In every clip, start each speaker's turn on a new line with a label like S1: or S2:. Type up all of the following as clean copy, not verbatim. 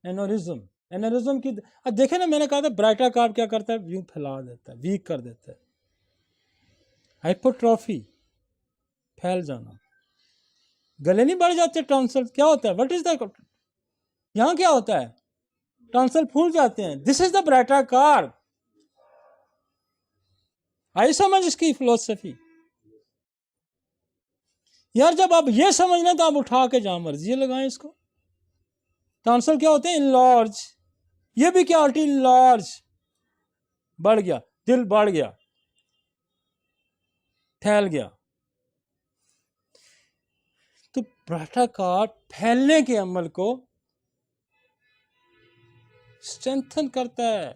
S1: اینورزم. اینورزم کی دیکھیں نا، میں نے کہا تھا برائٹا کارڈ کیا کرتا ہے، یوں پھیلا دیتا ہے، ویک کر دیتا ہے. ہائپوٹروفی، پھیل جانا. گلے نہیں بڑھ جاتے ٹانسل، کیا ہوتا ہے، وٹ از دا، یہاں کیا ہوتا ہے، ٹانسل پھول جاتے ہیں. دس از دا برائٹا کارڈ. آئی سمجھ اس کی فلسفی؟ یار جب آپ یہ سمجھ لیں تو آپ اٹھا کے جہاں مرضی لگائیں اس کو. ٹانسل کیا ہوتے ہیں، انلارج. یہ بھی کیا ہوتی ہے، انلارج، بڑھ گیا، دل بڑھ گیا، پھیل گیا. تو برائٹا کارڈ پھیلنے کے عمل کو اسٹرینتھن کرتا ہے.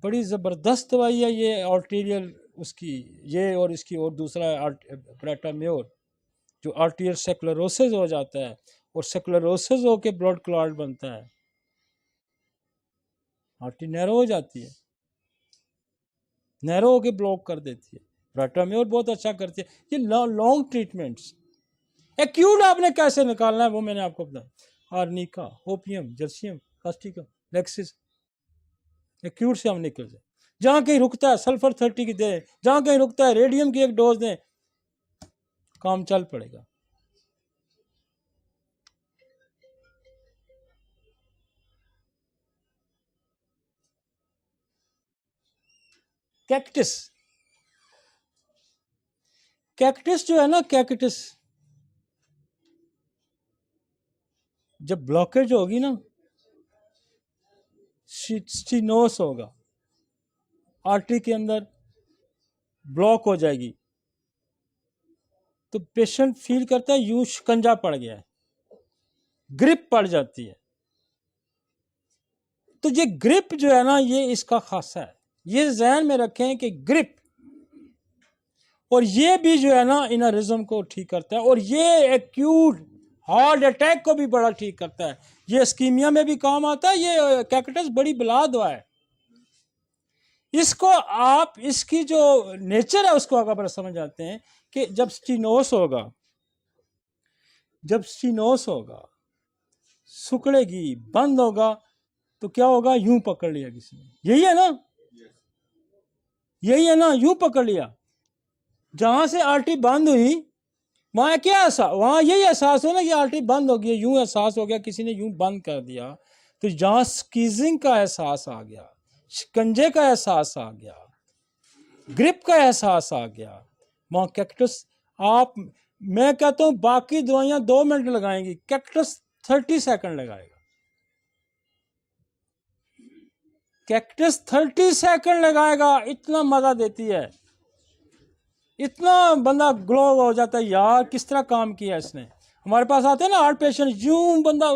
S1: بڑی زبردست دوائی ہے یہ آرٹیریل، اس کی یہ اور اس کی اور دوسرا برائٹا میور، جو آرٹیریل سیکلروسس ہو جاتا ہے اور سیکلروسس ہو کے بلڈ کلاٹ بنتا ہے، آرٹری نیرو ہو جاتی ہے، نیرو ہو کے بلاک کر دیتی ہے. برائٹا میور بہت اچھا کرتی ہے. یہ لانگ ٹریٹمنٹس. ایکیوٹ آپ نے کیسے نکالنا ہے وہ میں نے آپ کو بتایا. آرنیکا، اوپیم، جرسیم، کاسٹیکا، لیکسس. ایکیوٹ سے ہم نکل جائیں. جہاں کہیں رکتا ہے سلفر 30 کی دیں، جہاں کہیں رکتا ہے ریڈیم کی ایک ڈوز دیں، کام چل پڑے گا. کیکٹس، کیکٹس جو ہے نا، کیکٹس جب بلاکیج ہوگی نا، سٹینوس ہوگا، آرٹری کے اندر بلاک ہو جائے گی، تو پیشنٹ فیل کرتا ہے یوں شکنجا پڑ گیا ہے، گرپ پڑ جاتی ہے. تو یہ گرپ جو ہے نا، یہ اس کا خاصہ ہے. یہ ذہن میں رکھیں کہ گرپ، اور یہ بھی جو ہے نا انرزم کو ٹھیک کرتا ہے، اور یہ ایکیوٹ ہارٹ اٹیک کو بھی بڑا ٹھیک کرتا ہے. یہ اسکیمیا میں بھی کام آتا ہے. یہ کیکٹس بڑی بلا دوا ہے. اس کو آپ اس کی جو نیچر ہے اس کو اگر سمجھ آتے ہیں کہ جب سٹینوس ہوگا، جب سٹینوس ہوگا، سکڑے گی، بند ہوگا، تو کیا ہوگا، یوں پکڑ لیا کسی نے. یہی ہے نا، یہی ہے نا، یوں پکڑ لیا. جہاں سے آرٹری بند ہوئی وہاں کیا احساس، وہاں یہی احساس ہو نا کہ آرٹری بند ہو گیا، یوں احساس ہو گیا، کسی نے یوں بند کر دیا. تو جہاں سکیزنگ کا احساس آ گیا، شکنجے کا احساس آ گیا، گرپ کا احساس آ گیا، وہاں کیکٹس. آپ، میں کہتا ہوں باقی دوائیاں 2 منٹ لگائیں گی، کیکٹس 30 سیکنڈ لگائے گا. کیکٹس 30 سیکنڈ لگائے گا. اتنا مزہ دیتی ہے، اتنا بندہ گلو ہو جاتا ہے، یار کس طرح کام کیا اس نے. ہمارے پاس آتے ہیں نا ہارٹ پیشنٹ، یوں بندہ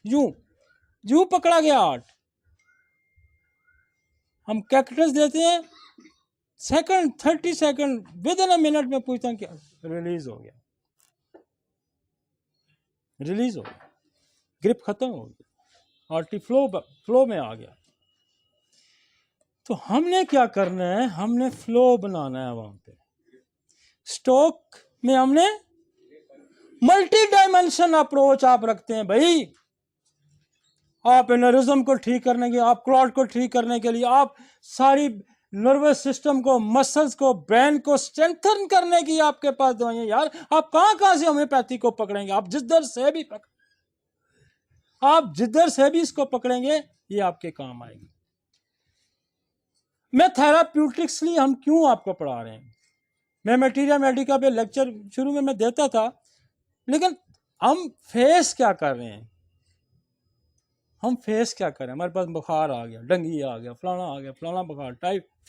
S1: یوں یوں پکڑا گیا ہارٹ، ہم کیکٹس دیتے ہیں، second 30 second with in a minute میں پوچھتا ہوں کہ ریلیز ہو گیا، ریلیز ہو گیا، گرپ ختم ہو گیا، آرٹری فلو میں آ گیا. تو ہم نے کیا کرنا ہے، ہم نے فلو بنانا ہے وہاں پہ. سٹوک میں ہم نے ملٹی ڈائمینشن اپروچ آپ رکھتے ہیں بھائی. آپ انرزم کو ٹھیک کرنے کے، آپ کلاٹ کو ٹھیک کرنے کے لیے، آپ ساری نروس سسٹم کو، مسلز کو، برین کو اسٹرینتھن کرنے کی آپ کے پاس دوائیں. یار آپ کہاں سے ہومیوپیتھی کو پکڑیں گے؟ آپ جدھر سے بھی آپ جدھر سے بھی اس کو پکڑیں گے یہ آپ کے کام آئے گی. میں تھراپیوٹکسلی ہم کیوں آپ کو پڑھا رہے ہیں؟ میں میٹیریا میڈیکا پہ لیکچر شروع میں دیتا تھا، لیکن ہم فیس کیا کر رہے ہیں؟ ہم فیس کیا کر رہے ہیں؟ ہمارے پاس بخار آ گیا، ڈنگی آ گیا، فلانا آ گیا، فلانا بخار،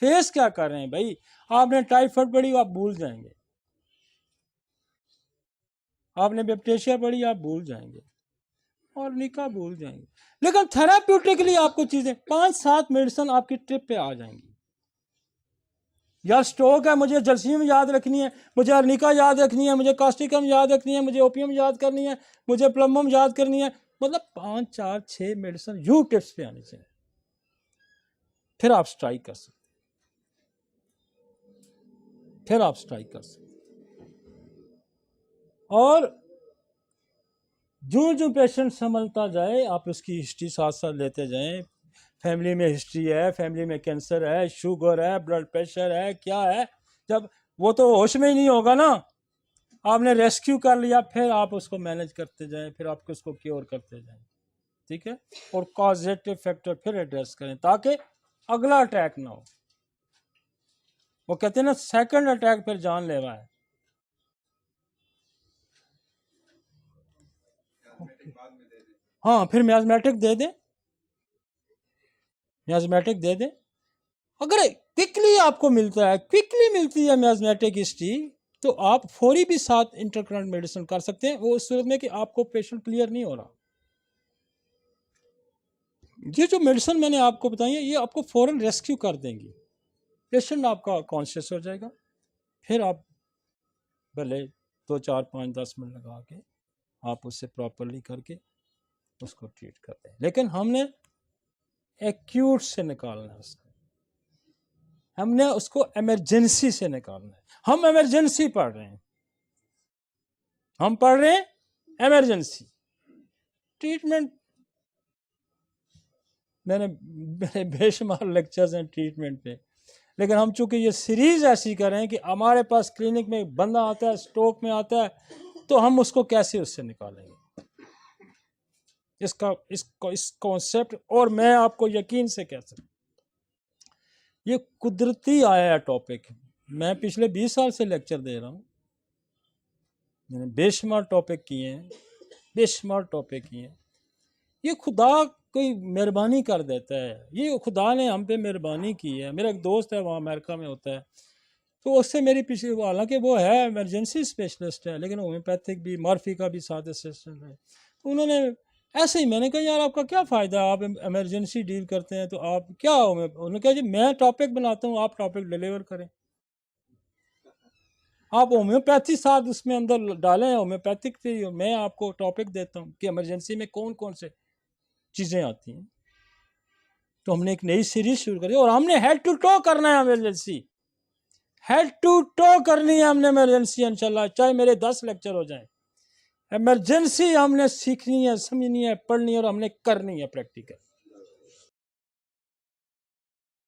S1: فیس کیا کر رہے ہیں بھائی؟ آپ نے ٹائیفائڈ پڑھی، آپ بھول جائیں گے. آپ نے بیپٹیشیا پڑھی، آپ بھول جائیں گے، اور نکاح بھول جائیں گے. لیکن تھراپیوٹکلی آپ کو چیزیں 5-7 میڈیسن آپ کی ٹرپ پہ آ جائیں گی. یار سٹوک ہے، مجھے جرسیم یاد رکھنی ہے، مجھے ارنیکا یاد رکھنی ہے، مجھے کاسٹیکم یاد رکھنی ہے، مجھے اوپیم یاد کرنی ہے، مجھے پلمم یاد کرنی ہے. مطلب 5-4-6 میڈیسن یوں ٹپس پہ آنی چاہیے، پھر آپ سٹرائک کر سکتے، پھر آپ سٹرائک کر سکتے. اور جو جو پیشنٹ سنبھلتا جائے آپ اس کی ہسٹری ساتھ ساتھ لیتے جائیں. فیملی میں ہسٹری ہے, فیملی میں کینسر ہے, شوگر ہے, بلڈ پریشر ہے, کیا ہے. جب وہ تو ہوش میں ہی نہیں ہوگا نا, آپ نے ریسکیو کر لیا, پھر آپ اس کو مینج کرتے جائیں, پھر آپ اس کو کیور کرتے جائیں. ٹھیک ہے, اور کازیٹو فیکٹر پھر ایڈریس کریں تاکہ اگلا اٹیک نہ ہو. وہ کہتے ہیں نا سیکنڈ اٹیک پھر جان لیوا ہے. ہاں پھر میازمیٹک دے دیں, میازمیٹک دے دیں. اگر کوئکلی آپ کو ملتا ہے, کوئکلی ملتی ہے میازمیٹک ہسٹری, تو آپ فوری بھی ساتھ انٹرکرنٹ میڈیسن کر سکتے ہیں. وہ اس صورت میں کہ آپ کو پیشنٹ کلیئر نہیں ہو رہا. یہ جو میڈیسن میں نے آپ کو بتائی ہے یہ آپ کو فوراً ریسکیو کر دیں گی. پیشنٹ آپ کا کانشیس ہو جائے گا, پھر آپ بھلے 2 4 5 10 منٹ لگا کے آپ اس سے پراپرلی کر کے اس کو ٹریٹ کرتے ہیں. لیکن ہم نے ایکیوٹ سے نکالنا ہے اس کو, ہم نے اس کو ایمرجنسی سے نکالنا ہے. ہم ایمرجنسی پڑھ رہے ہیں, ہم پڑھ رہے ہیں ایمرجنسی ٹریٹمنٹ. میں نے بے شمار لیکچرز ہیں ٹریٹمنٹ پہ, لیکن ہم چونکہ یہ سیریز ایسی کریں کہ ہمارے پاس کلینک میں بندہ آتا ہے, اسٹروک میں آتا ہے, تو ہم اس کو کیسے اس سے نکالیں گے. اس کانسیپٹ, اور میں آپ کو یقین سے کہہ سکتا ہوں یہ قدرتی آیا ہے ٹاپک. میں پچھلے 20 سال سے لیکچر دے رہا ہوں, میں نے بے شمار ٹاپک کیے ہیں, بے شمار ٹاپک کیے ہیں. یہ خدا کوئی مہربانی کر دیتا ہے, یہ خدا نے ہم پہ مہربانی کی ہے. میرا ایک دوست ہے وہاں امریکہ میں ہوتا ہے, تو اس سے میری پچھلی, حالانکہ وہ ہے ایمرجنسی اسپیشلسٹ ہے لیکن ہومیوپیتھک بھی, مارفی کا بھی ساتھ اسسٹنٹ ہے. تو انہوں نے ایسے ہی, میں نے کہا یار آپ کا کیا فائدہ, آپ ایمرجنسی ڈیل کرتے ہیں تو آپ کیا, انہوں نے کہا جی میں ٹاپک بناتا ہوں, آپ ٹاپک ڈیلیور کریں. آپ ہومیوپیتھی ساتھ اس میں اندر ڈالیں, ہومیوپیتھک سے میں آپ کو ٹاپک دیتا ہوں کہ ایمرجنسی میں کون کون سے چیزیں آتی ہیں. تو ہم نے ایک نئی سیریز شروع کری اور ہم نے ہیڈ ٹو ٹو کرنا ہے ایمرجنسی, ہیڈ ٹو ٹو کرنی ہے ہم نے ایمرجنسی انشاءاللہ, چاہے میرے 10 لیکچر ہو جائیں. ایمرجنسی ہم نے سیکھنی ہے, سمجھنی ہے, پڑھنی ہے, اور ہم نے کرنی ہے پریکٹیکل.